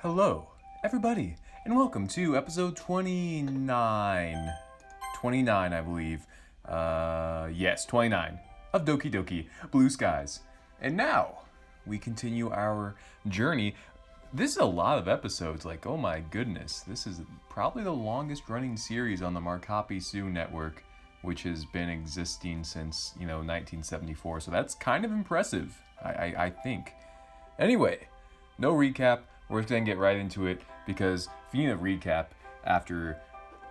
Hello, everybody, and welcome to episode 29. 29, I believe. Yes, 29 of Doki Doki, Blue Skies. And now, we continue our journey. This is a lot of episodes, like, oh my goodness. This is probably the longest running series on the Markapi-Sue network, which has been existing since, 1974. So that's kind of impressive, I think. Anyway, no recap. We're just going to get right into it, because if you need a recap after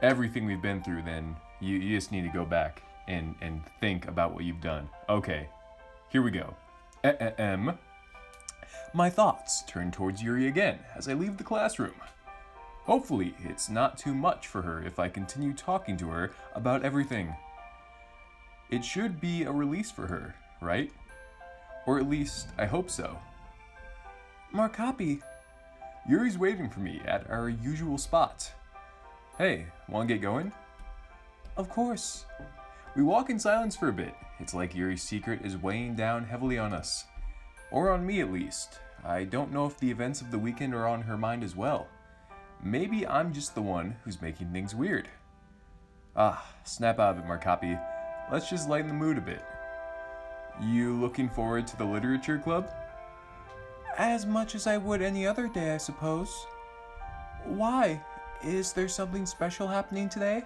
everything we've been through, then you just need to go back and think about what you've done. Okay, here we go. My thoughts turn towards Yuri again as I leave the classroom. Hopefully, it's not too much for her if I continue talking to her about everything. It should be a release for her, right? Or at least, I hope so. Markapi. Yuri's waiting for me at our usual spot. Hey, wanna get going? Of course. We walk in silence for a bit. It's like Yuri's secret is weighing down heavily on us. Or on me at least. I don't know if the events of the weekend are on her mind as well. Maybe I'm just the one who's making things weird. Snap out of it, Markapi. Let's just lighten the mood a bit. You looking forward to the literature club? As much as I would any other day, I suppose. Why? Is there something special happening today?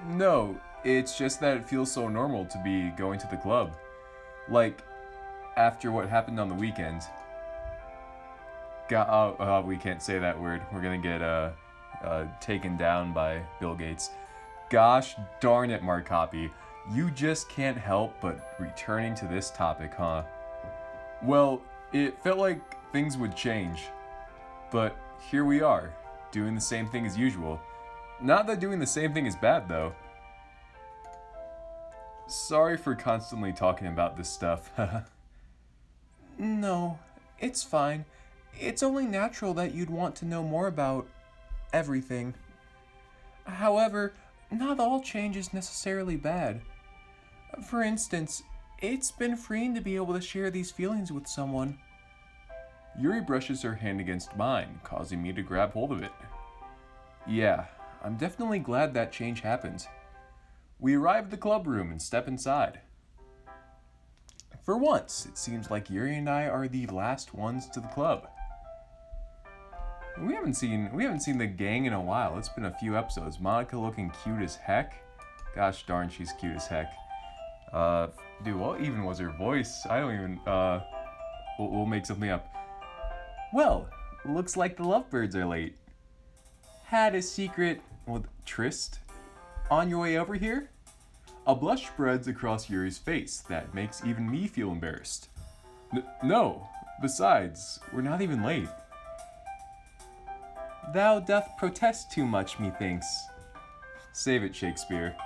No, it's just that it feels so normal to be going to the club. Like, after what happened on the weekend. We can't say that word. We're gonna get taken down by Bill Gates. Gosh darn it, Markapi. You just can't help but returning to this topic, huh? Well, it felt like things would change, but here we are, doing the same thing as usual. Not that doing the same thing is bad, though. Sorry for constantly talking about this stuff. No, it's fine. It's only natural that you'd want to know more about everything. However, not all change is necessarily bad. For instance, it's been freeing to be able to share these feelings with someone. Yuri brushes her hand against mine, causing me to grab hold of it. Yeah, I'm definitely glad that change happened. We arrive at the club room and step inside. For once, it seems like Yuri and I are the last ones to the club. We haven't seen the gang in a while. It's been a few episodes. Monica looking cute as heck. Gosh darn, she's cute as heck. Dude, what even was her voice? I don't even, we'll make something up. Well, looks like the lovebirds are late. Had a secret, tryst on your way over here? A blush spreads across Yuri's face that makes even me feel embarrassed. No, besides, we're not even late. Thou doth protest too much, methinks. Save it, Shakespeare.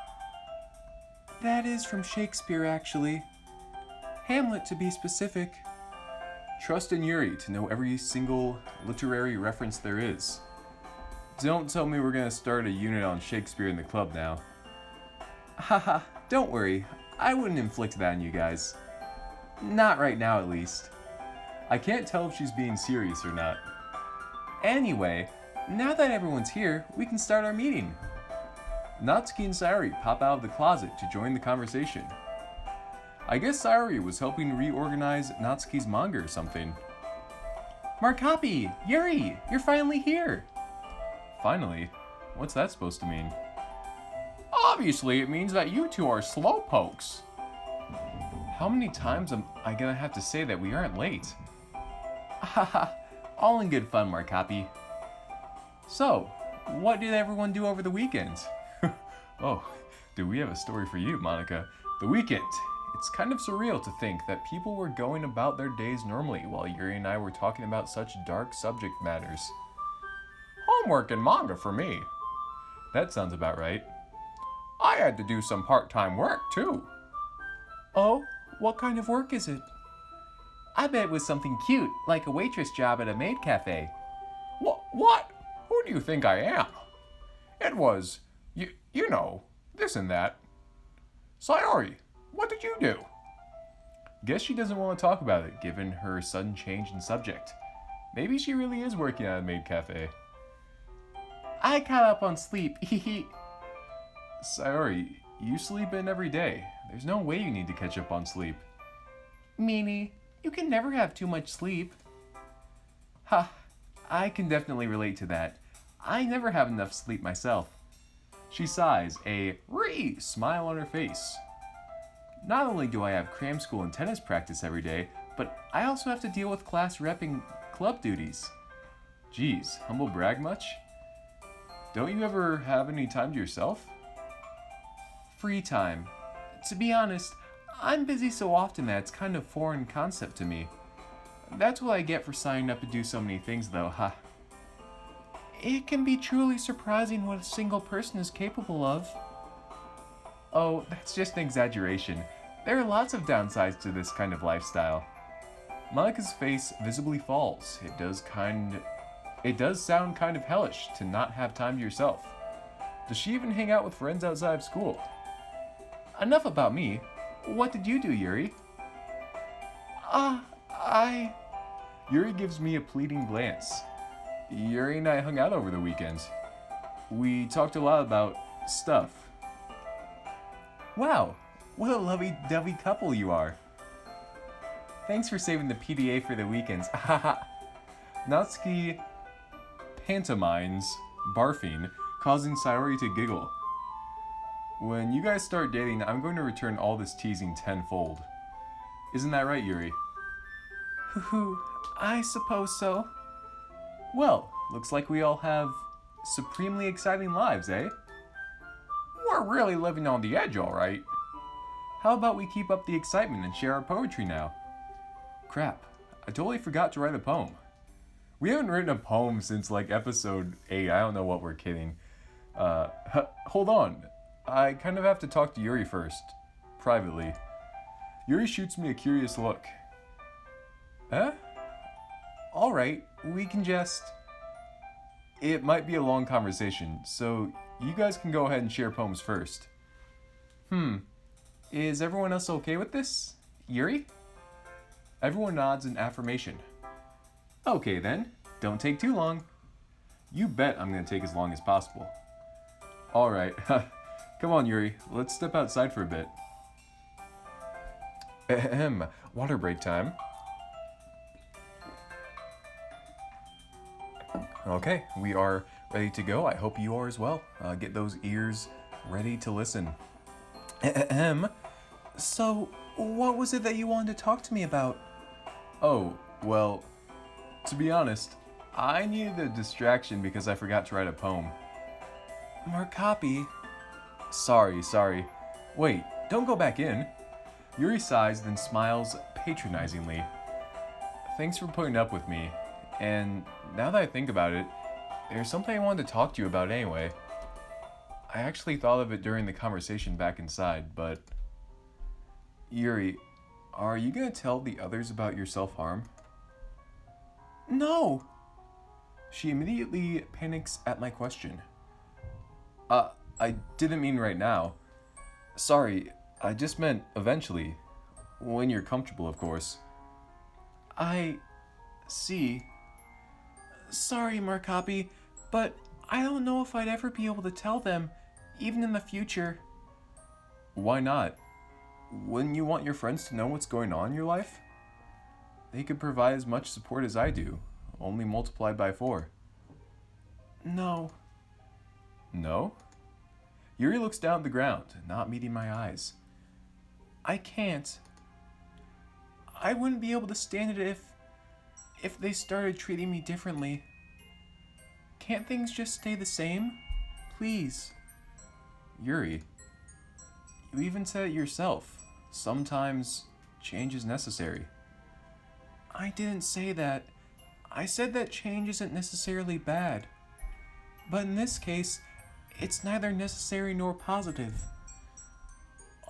That is from Shakespeare, actually. Hamlet, to be specific. Trust in Yuri to know every single literary reference there is. Don't tell me we're gonna start a unit on Shakespeare in the club now. Haha, don't worry. I wouldn't inflict that on you guys. Not right now, at least. I can't tell if she's being serious or not. Anyway, now that everyone's here, we can start our meeting. Natsuki and Sayori pop out of the closet to join the conversation. I guess Sayori was helping reorganize Natsuki's manga or something. Markapi! Yuri! You're finally here! Finally? What's that supposed to mean? Obviously, it means that you two are slowpokes. How many times am I gonna have to say that we aren't late? Haha, all in good fun, Markapi. So, what did everyone do over the weekend? Oh, do we have a story for you, Monica? The weekend. It's kind of surreal to think that people were going about their days normally while Yuri and I were talking about such dark subject matters. Homework and manga for me. That sounds about right. I had to do some part-time work, too. Oh, what kind of work is it? I bet it was something cute, like a waitress job at a maid cafe. What? Who do you think I am? It was, you know, this and that. Sayori, what did you do? Guess she doesn't want to talk about it, given her sudden change in subject. Maybe she really is working at a maid cafe. I caught up on sleep. Sayori, you sleep in every day. There's no way you need to catch up on sleep. Meanie, you can never have too much sleep. Ha, I can definitely relate to that. I never have enough sleep myself. She sighs, a smile on her face. Not only do I have cram school and tennis practice every day, but I also have to deal with class rep and club duties. Geez, humble brag much? Don't you ever have any time to yourself? Free time. To be honest, I'm busy so often that it's kind of foreign concept to me. That's what I get for signing up to do so many things though, ha. It can be truly surprising what a single person is capable of. Oh, that's just an exaggeration. There are lots of downsides to this kind of lifestyle. Monika's face visibly falls. It does sound kind of hellish to not have time to yourself. Does she even hang out with friends outside of school? Enough about me. What did you do, Yuri? Yuri gives me a pleading glance. Yuri and I hung out over the weekend. We talked a lot about stuff. Wow, what a lovey-dovey couple you are. Thanks for saving the PDA for the weekends. Haha. Natsuki pantomimes barfing, causing Sayori to giggle. When you guys start dating, I'm going to return all this teasing tenfold. Isn't that right, Yuri? I suppose so. Well, looks like we all have supremely exciting lives, eh? We're really living on the edge, all right. How about we keep up the excitement and share our poetry now? Crap, I totally forgot to write a poem. We haven't written a poem since like episode 8. I don't know what we're kidding. Hold on. I kind of have to talk to Yuri first. Privately. Yuri shoots me a curious look. Huh? Alright, we can just... It might be a long conversation, so you guys can go ahead and share poems first. Is everyone else okay with this? Yuri? Everyone nods in affirmation. Okay then, don't take too long. You bet I'm gonna take as long as possible. Alright, come on Yuri, let's step outside for a bit. Water break time. Okay, we are ready to go. I hope you are as well. Get those ears ready to listen. So, what was it that you wanted to talk to me about? Oh, well, to be honest, I needed a distraction because I forgot to write a poem. Markapi. Sorry. Wait, don't go back in. Yuri sighs, then smiles patronizingly. Thanks for putting up with me. And now that I think about it, there's something I wanted to talk to you about anyway. I actually thought of it during the conversation back inside, but... Yuri, are you gonna tell the others about your self-harm? No! She immediately panics at my question. I didn't mean right now. Sorry, I just meant eventually. When you're comfortable, of course. I see. Sorry, Markapi, but I don't know if I'd ever be able to tell them, even in the future. Why not? Wouldn't you want your friends to know what's going on in your life? They could provide as much support as I do, only multiplied by 4. No. No? Yuri looks down at the ground, not meeting my eyes. I can't. I wouldn't be able to stand it if they started treating me differently. Can't things just stay the same? Please. Yuri, you even said it yourself. Sometimes change is necessary. I didn't say that. I said that change isn't necessarily bad. But in this case, it's neither necessary nor positive.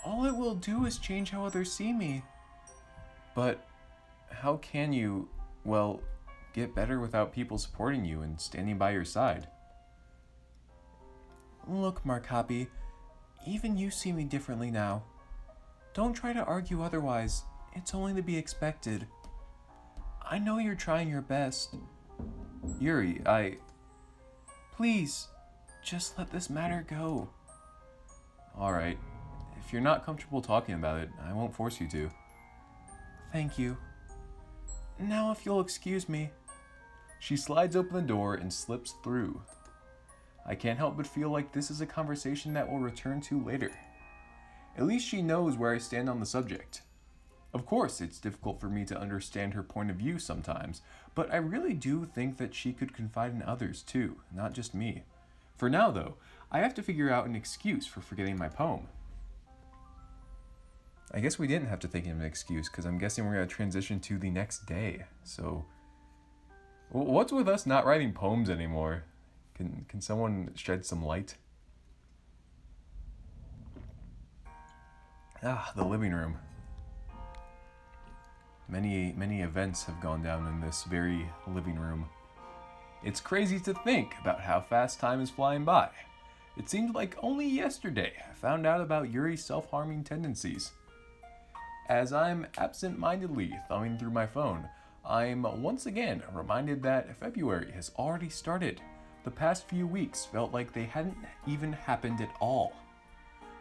All it will do is change how others see me. But how can you, well, get better without people supporting you and standing by your side? Look, Markapi, even you see me differently now. Don't try to argue otherwise. It's only to be expected. I know you're trying your best. Yuri, Please, just let this matter go. Alright. If you're not comfortable talking about it, I won't force you to. Thank you. Now if you'll excuse me. She slides open the door and slips through. I can't help but feel like this is a conversation that we'll return to later. At least she knows where I stand on the subject. Of course, it's difficult for me to understand her point of view sometimes, but I really do think that she could confide in others too, not just me. For now, though, I have to figure out an excuse for forgetting my poem. I guess we didn't have to think of an excuse, because I'm guessing we're going to transition to the next day. So, what's with us not writing poems anymore? Can someone shed some light? Ah, the living room. Many events have gone down in this very living room. It's crazy to think about how fast time is flying by. It seemed like only yesterday I found out about Yuri's self-harming tendencies. As I'm absent-mindedly thumbing through my phone, I'm once again reminded that February has already started. The past few weeks felt like they hadn't even happened at all.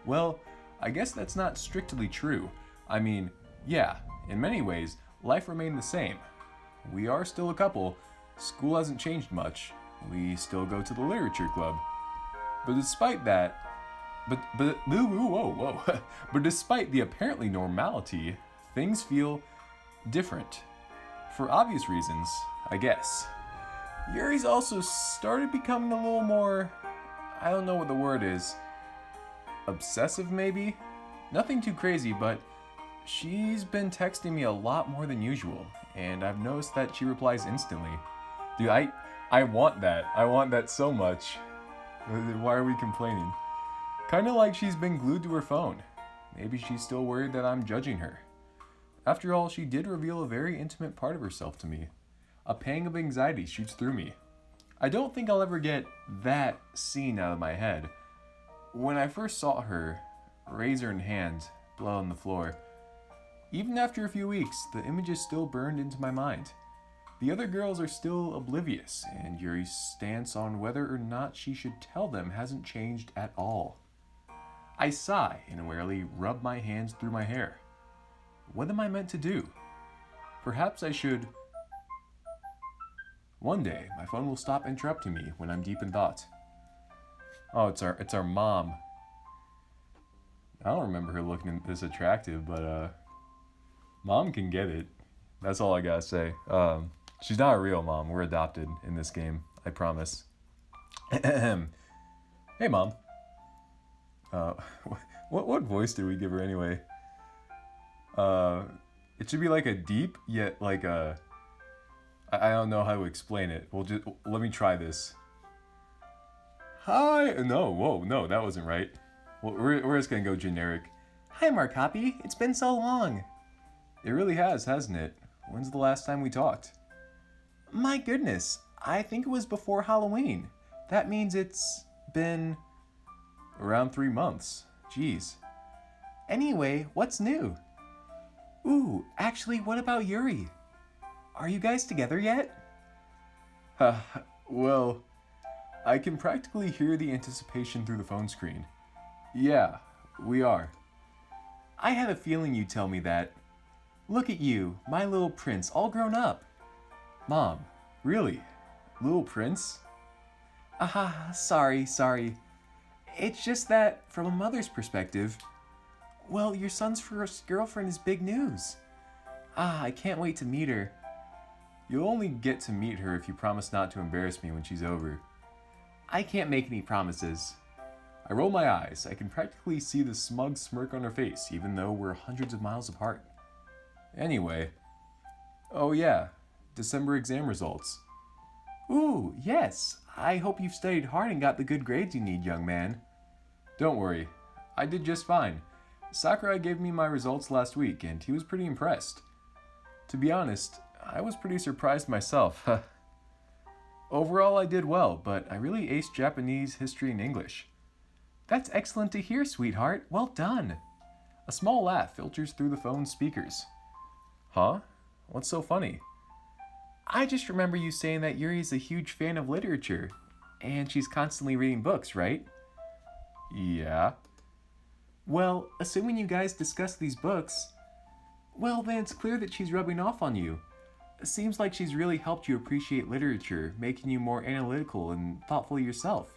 Well, I guess that's not strictly true. I mean, yeah, in many ways, life remained the same. We are still a couple, school hasn't changed much, we still go to the literature club. But despite that, but despite the apparently normality, things feel different. For obvious reasons, I guess. Yuri's also started becoming a little more, I don't know what the word is, obsessive maybe? Nothing too crazy, but she's been texting me a lot more than usual, and I've noticed that she replies instantly. Dude, I want that. I want that so much. Why are we complaining? Kinda like she's been glued to her phone. Maybe she's still worried that I'm judging her. After all, she did reveal a very intimate part of herself to me. A pang of anxiety shoots through me. I don't think I'll ever get that scene out of my head. When I first saw her, razor in hand, blood on the floor, even after a few weeks, the image is still burned into my mind. The other girls are still oblivious, and Yuri's stance on whether or not she should tell them hasn't changed at all. I sigh and wearily rub my hands through my hair. What am I meant to do? Perhaps I should... One day, my phone will stop interrupting me when I'm deep in thought. Oh, it's our mom. I don't remember her looking this attractive, but mom can get it. That's all I gotta say. She's not a real mom. We're adopted in this game. I promise. Hey, mom. What voice did we give her anyway? It should be like a deep, yet like a... I don't know how to explain it. Let me try this. Hi. No, that wasn't right. Well, we're just gonna go generic. Hi, Mark Hoppy. It's been so long. It really has, hasn't it? When's the last time we talked? My goodness, I think it was before Halloween. That means it's been around 3 months. Jeez. Anyway, what's new? Ooh, actually, what about Yuri? Are you guys together yet? Well, I can practically hear the anticipation through the phone screen. Yeah, we are. I had a feeling you'd tell me that. Look at you, my little prince, all grown up. Mom, really? Little prince? Sorry. It's just that, from a mother's perspective, well, your son's first girlfriend is big news. I can't wait to meet her. You'll only get to meet her if you promise not to embarrass me when she's over. I can't make any promises. I roll my eyes. I can practically see the smug smirk on her face, even though we're hundreds of miles apart. Anyway. Oh yeah, December exam results. Ooh, yes. I hope you've studied hard and got the good grades you need, young man. Don't worry. I did just fine. Sakurai gave me my results last week, and he was pretty impressed. To be honest, I was pretty surprised myself. Overall, I did well, but I really aced Japanese, history, and English. That's excellent to hear, sweetheart. Well done. A small laugh filters through the phone's speakers. Huh? What's so funny? I just remember you saying that Yuri's a huge fan of literature, and she's constantly reading books, right? Yeah. Well, assuming you guys discuss these books, well, then it's clear that she's rubbing off on you. It seems like she's really helped you appreciate literature, making you more analytical and thoughtful yourself.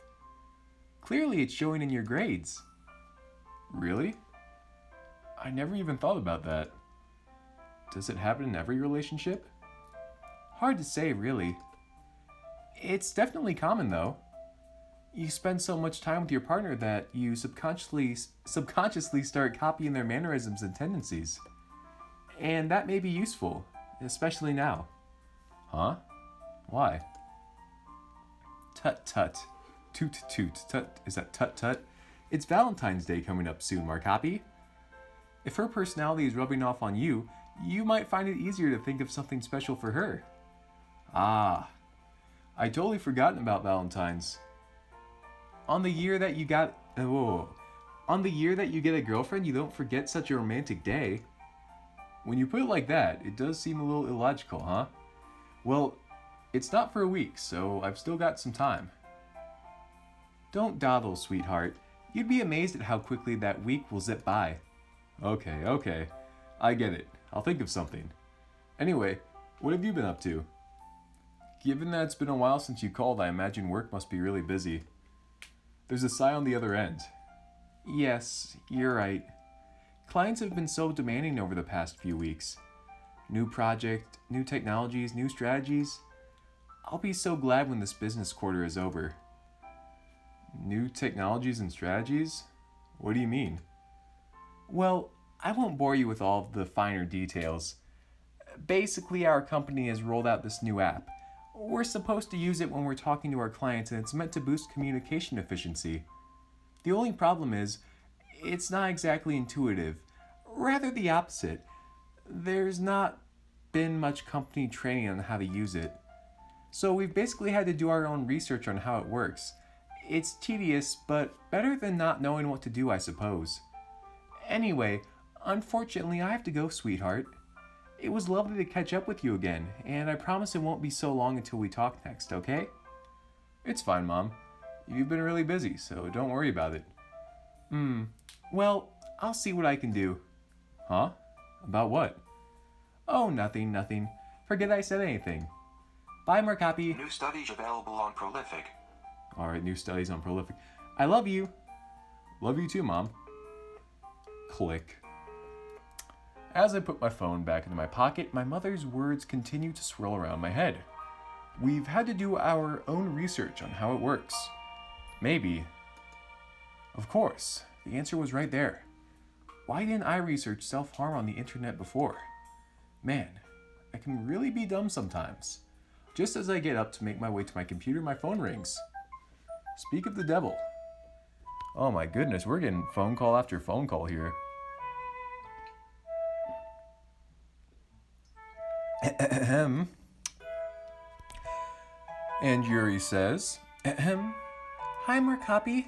Clearly, it's showing in your grades. Really? I never even thought about that. Does it happen in every relationship? Hard to say, really. It's definitely common, though. You spend so much time with your partner that you subconsciously start copying their mannerisms and tendencies. And that may be useful, especially now. Huh? Why? Tut tut. Toot toot. Tut. Is that tut tut? It's Valentine's Day coming up soon, Markapi. If her personality is rubbing off on you, you might find it easier to think of something special for her. Ah, I totally forgotten about Valentine's. On the year that you get a girlfriend, you don't forget such a romantic day. When you put it like that, it does seem a little illogical, huh? Well, it's not for a week, so I've still got some time. Don't dawdle, sweetheart. You'd be amazed at how quickly that week will zip by. Okay. I get it. I'll think of something. Anyway, what have you been up to? Given that it's been a while since you called, I imagine work must be really busy. There's a sigh on the other end. Yes, you're right. Clients have been so demanding over the past few weeks. New project, new technologies, new strategies. I'll be so glad when this business quarter is over. New technologies and strategies? What do you mean? Well, I won't bore you with all of the finer details. Basically, our company has rolled out this new app. We're supposed to use it when we're talking to our clients, and it's meant to boost communication efficiency. The only problem is, it's not exactly intuitive. Rather the opposite. There's not been much company training on how to use it. So we've basically had to do our own research on how it works. It's tedious, but better than not knowing what to do, I suppose. Anyway, unfortunately, I have to go, sweetheart. It was lovely to catch up with you again, and I promise it won't be so long until we talk next, okay? It's fine, Mom. You've been really busy, so don't worry about it. Well, I'll see what I can do. Huh? About what? Oh, nothing. Forget I said anything. Bye, Markapi. New studies available on Prolific. Alright, new studies on Prolific. I love you. Love you too, Mom. Click. As I put my phone back into my pocket, my mother's words continue to swirl around my head. We've had to do our own research on how it works. Maybe. Of course, the answer was right there. Why didn't I research self-harm on the internet before? Man, I can really be dumb sometimes. Just as I get up to make my way to my computer, my phone rings. Speak of the devil. Oh my goodness, we're getting phone call after phone call here. Ahem. And Yuri says, Ahem. Hi, Markapi.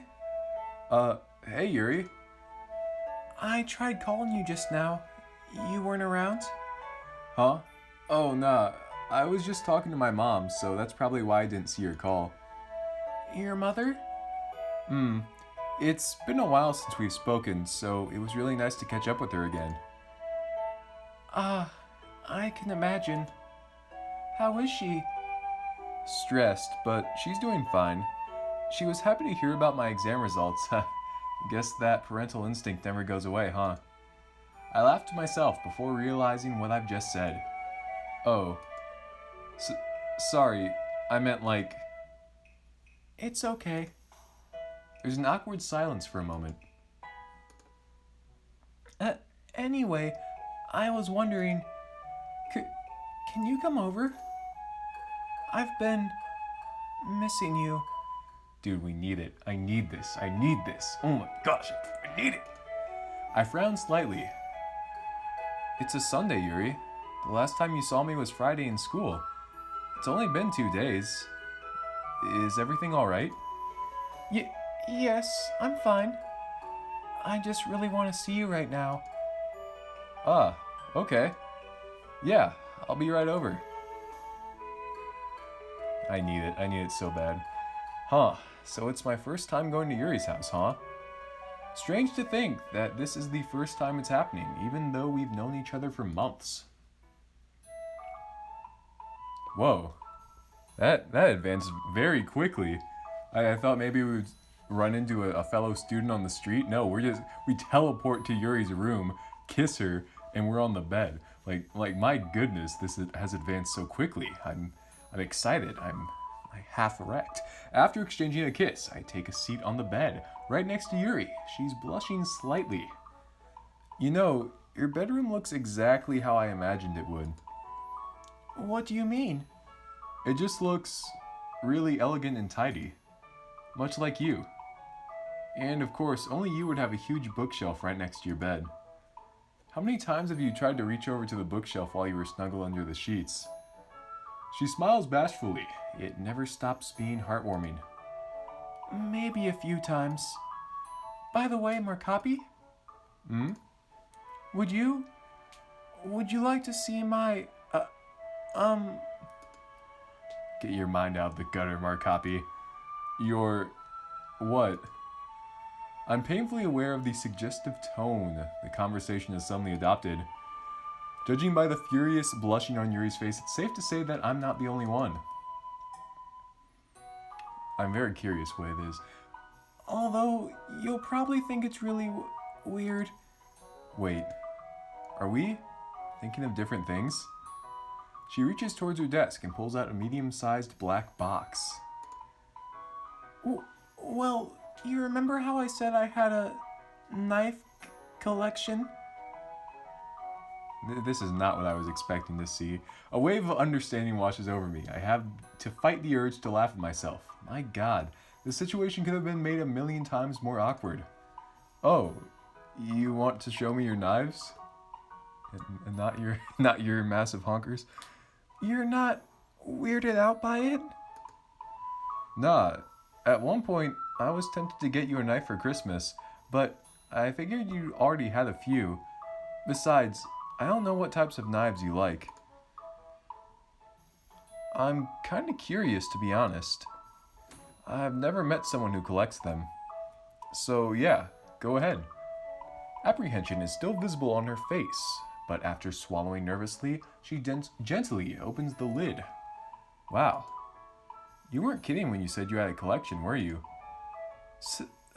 Hey, Yuri. I tried calling you just now. You weren't around? Huh? Oh, nah. I was just talking to my mom, so that's probably why I didn't see your call. Your mother? It's been a while since we've spoken, so it was really nice to catch up with her again. I can imagine. How is she? Stressed, but she's doing fine. She was happy to hear about my exam results. Guess that parental instinct never goes away, huh? I laughed to myself before realizing what I've just said. Oh. Sorry, I meant like... It's okay. There's an awkward silence for a moment. Anyway, I was wondering... Can you come over? I've been... missing you. Dude, we need it. I need this. Oh my gosh, I need it. I frowned slightly. It's a Sunday, Yuri. The last time you saw me was Friday in school. It's only been 2 days. Is everything alright? Yes, I'm fine. I just really want to see you right now. Ah, okay. Yeah, I'll be right over. I need it. I need it so bad. Huh. So it's my first time going to Yuri's house, huh? Strange to think that this is the first time it's happening, even though we've known each other for months. Whoa. That advanced very quickly. I thought maybe we would run into a fellow student on the street. No, we teleport to Yuri's room, kiss her, and we're on the bed. Like my goodness, this has advanced so quickly. I'm excited. I'm like half erect. After exchanging a kiss, I take a seat on the bed, right next to Yuri. She's blushing slightly. You know, your bedroom looks exactly how I imagined it would. What do you mean? It just looks really elegant and tidy. Much like you. And of course, only you would have a huge bookshelf right next to your bed. How many times have you tried to reach over to the bookshelf while you were snuggled under the sheets? She smiles bashfully. It never stops being heartwarming. Maybe a few times. By the way, Markapi? Would you like to see my, Get your mind out of the gutter, Markapi. Your... what? I'm painfully aware of the suggestive tone the conversation has suddenly adopted. Judging by the furious blushing on Yuri's face, it's safe to say that I'm not the only one. I'm very curious what it is. Although, you'll probably think it's really weird. Wait, are we thinking of different things? She reaches towards her desk and pulls out a medium-sized black box. Well, you remember how I said I had a knife collection? This is not what I was expecting to see. A wave of understanding washes over me. I have to fight the urge to laugh at myself. My God, this situation could have been made a million times more awkward. Oh, you want to show me your knives? And not your massive honkers? You're not weirded out by it? Nah, at one point I was tempted to get you a knife for Christmas, but I figured you already had a few. Besides, I don't know what types of knives you like. I'm kinda curious, to be honest. I've never met someone who collects them. So yeah, go ahead. Apprehension is still visible on her face, but after swallowing nervously, she gently opens the lid. Wow. You weren't kidding when you said you had a collection, were you?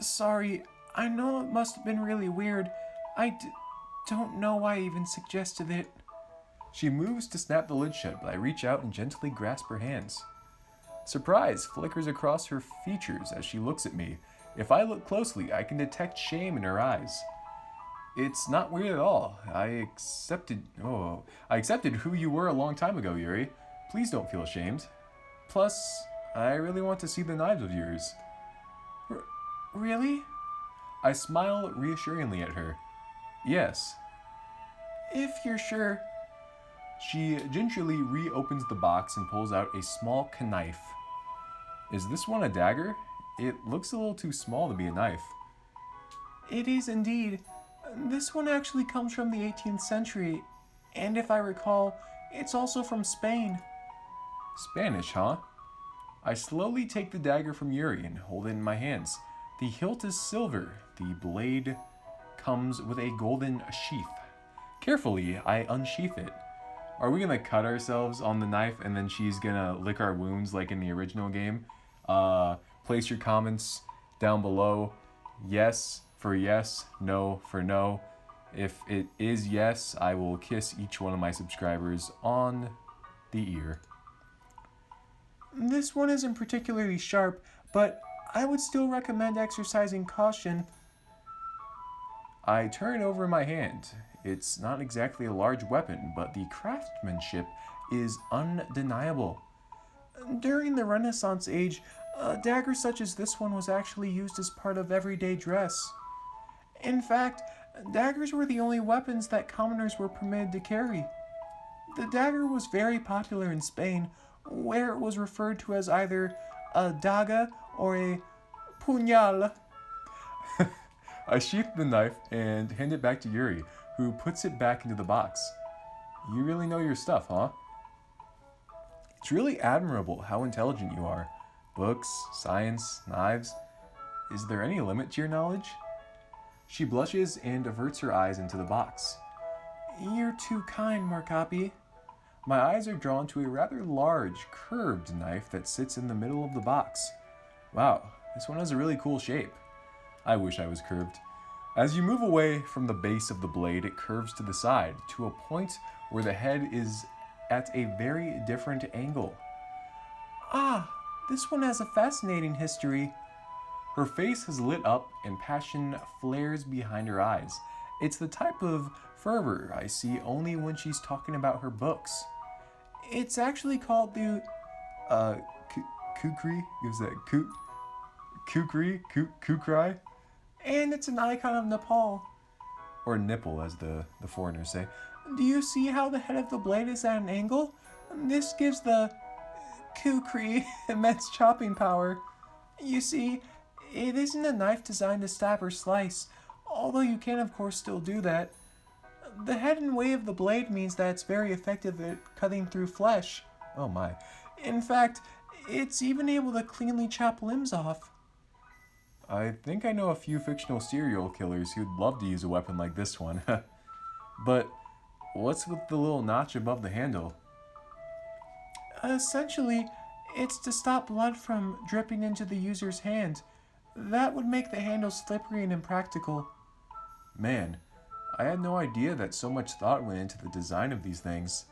Sorry, I know it must have been really weird. I don't know why I even suggested it. She moves to snap the lid shut, but I reach out and gently grasp her hands. Surprise flickers across her features as she looks at me. If I look closely, I can detect shame in her eyes. It's not weird at all. I accepted who you were a long time ago, Yuri. Please don't feel ashamed. Plus, I really want to see the knives of yours. Really? I smile reassuringly at her. Yes. If you're sure. She gingerly reopens the box and pulls out a small knife. Is this one a dagger? It looks a little too small to be a knife. It is indeed. This one actually comes from the 18th century, and if I recall, it's also from Spain. Spanish, huh? I slowly take the dagger from Yuri and hold it in my hands. The hilt is silver. The blade comes with a golden sheath. Carefully, I unsheath it. Are we gonna cut ourselves on the knife and then she's gonna lick our wounds like in the original game? Place your comments down below. Yes for yes, no for no. If it is yes, I will kiss each one of my subscribers on the ear. This one isn't particularly sharp, but I would still recommend exercising caution. I turn over my hand. It's not exactly a large weapon, but the craftsmanship is undeniable. During the Renaissance age, a dagger such as this one was actually used as part of everyday dress. In fact, daggers were the only weapons that commoners were permitted to carry. The dagger was very popular in Spain, where it was referred to as either a daga or a puñal. I sheath the knife and hand it back to Yuri, who puts it back into the box. You really know your stuff, huh? It's really admirable how intelligent you are. Books, science, knives. Is there any limit to your knowledge? She blushes and averts her eyes into the box. You're too kind, Markapi. My eyes are drawn to a rather large, curved knife that sits in the middle of the box. Wow, this one has a really cool shape. I wish I was curved. As you move away from the base of the blade, it curves to the side, to a point where the head is at a very different angle. Ah, this one has a fascinating history. Her face has lit up and passion flares behind her eyes. It's the type of fervor I see only when she's talking about her books. It's actually called the, Kukri? Is that Kukri? And it's an icon of Nepal. Or nipple, as the foreigners say. Do you see how the head of the blade is at an angle? This gives the Kukri immense chopping power. You see, it isn't a knife designed to stab or slice, although you can of course still do that. The head and weight of the blade means that it's very effective at cutting through flesh. Oh my. In fact, it's even able to cleanly chop limbs off. I think I know a few fictional serial killers who'd love to use a weapon like this one. But what's with the little notch above the handle? Essentially, it's to stop blood from dripping into the user's hand. That would make the handle slippery and impractical. Man, I had no idea that so much thought went into the design of these things.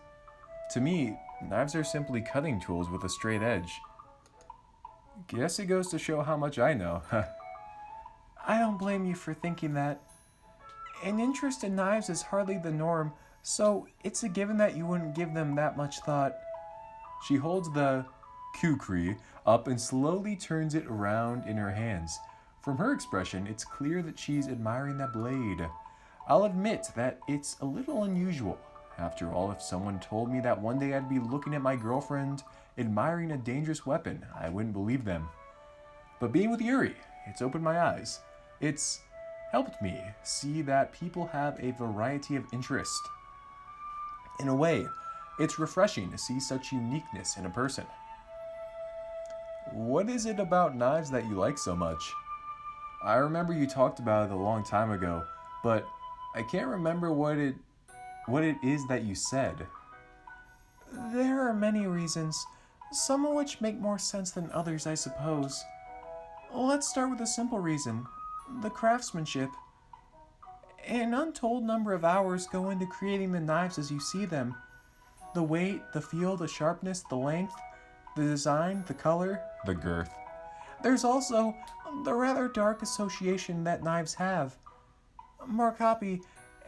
To me, knives are simply cutting tools with a straight edge. Guess it goes to show how much I know. I don't blame you for thinking that. An interest in knives is hardly the norm, so it's a given that you wouldn't give them that much thought. She holds the kukri up and slowly turns it around in her hands. From her expression, it's clear that she's admiring that blade. I'll admit that it's a little unusual. After all, if someone told me that one day I'd be looking at my girlfriend admiring a dangerous weapon, I wouldn't believe them. But being with Yuri, it's opened my eyes. It's helped me see that people have a variety of interest. In a way, it's refreshing to see such uniqueness in a person. What is it about knives that you like so much? I remember you talked about it a long time ago, but I can't remember what it is that you said. There are many reasons, some of which make more sense than others, I suppose. Let's start with a simple reason, the craftsmanship. An untold number of hours go into creating the knives as you see them. The weight, the feel, the sharpness, the length, the design, the color, the girth. There's also the rather dark association that knives have. Markapi,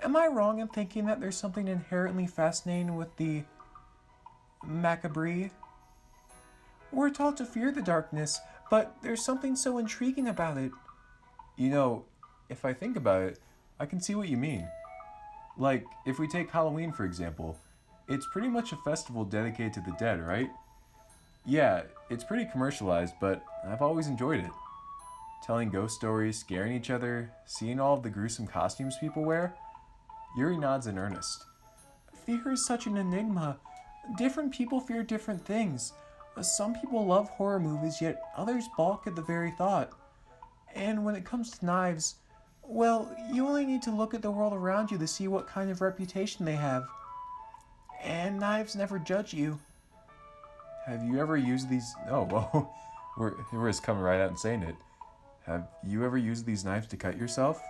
am I wrong in thinking that there's something inherently fascinating with the macabre? We're taught to fear the darkness, but there's something so intriguing about it. You know, if I think about it, I can see what you mean. Like, if we take Halloween for example, it's pretty much a festival dedicated to the dead, right? Yeah, it's pretty commercialized, but I've always enjoyed it. Telling ghost stories, scaring each other, seeing all of the gruesome costumes people wear. Yuri nods in earnest. Fear is such an enigma. Different people fear different things. Some people love horror movies, yet others balk at the very thought. And when it comes to knives, well, you only need to look at the world around you to see what kind of reputation they have. And knives never judge you. Have you ever used these... Oh, well, we're just coming right out and saying it. Have you ever used these knives to cut yourself?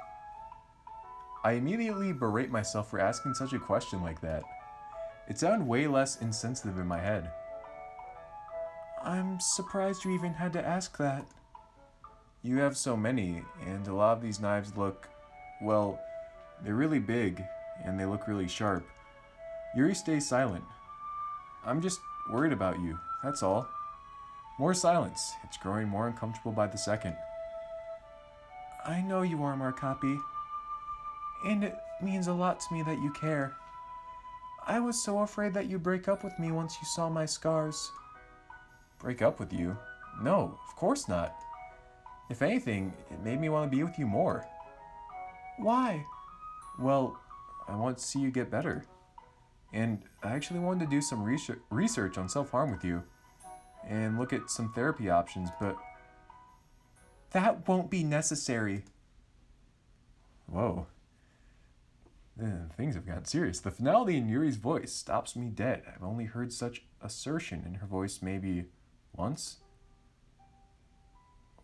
I immediately berate myself for asking such a question like that. It sounded way less insensitive in my head. I'm surprised you even had to ask that. You have so many, and a lot of these knives look... well, they're really big, and they look really sharp. Yuri stays silent. I'm just worried about you, that's all. More silence. It's growing more uncomfortable by the second. I know you are, Markapi. And it means a lot to me that you care. I was so afraid that you'd break up with me once you saw my scars. Break up with you? No, of course not. If anything, it made me want to be with you more. Why? Well, I want to see you get better. And I actually wanted to do some research on self-harm with you and look at some therapy options, but that won't be necessary. Whoa. Things have gotten serious. The finality in Yuri's voice stops me dead. I've only heard such assertion in her voice maybe once.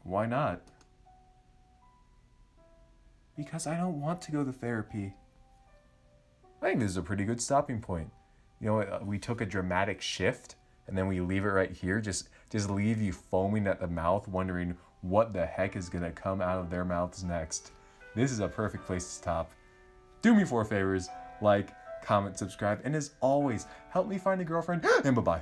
Why not? Because I don't want to go to therapy. I think this is a pretty good stopping point. You know, we took a dramatic shift and then we leave it right here. Just leave you foaming at the mouth, wondering what the heck is going to come out of their mouths next. This is a perfect place to stop. Do me 4 favors, like, comment, subscribe, and as always, help me find a girlfriend, and bye-bye.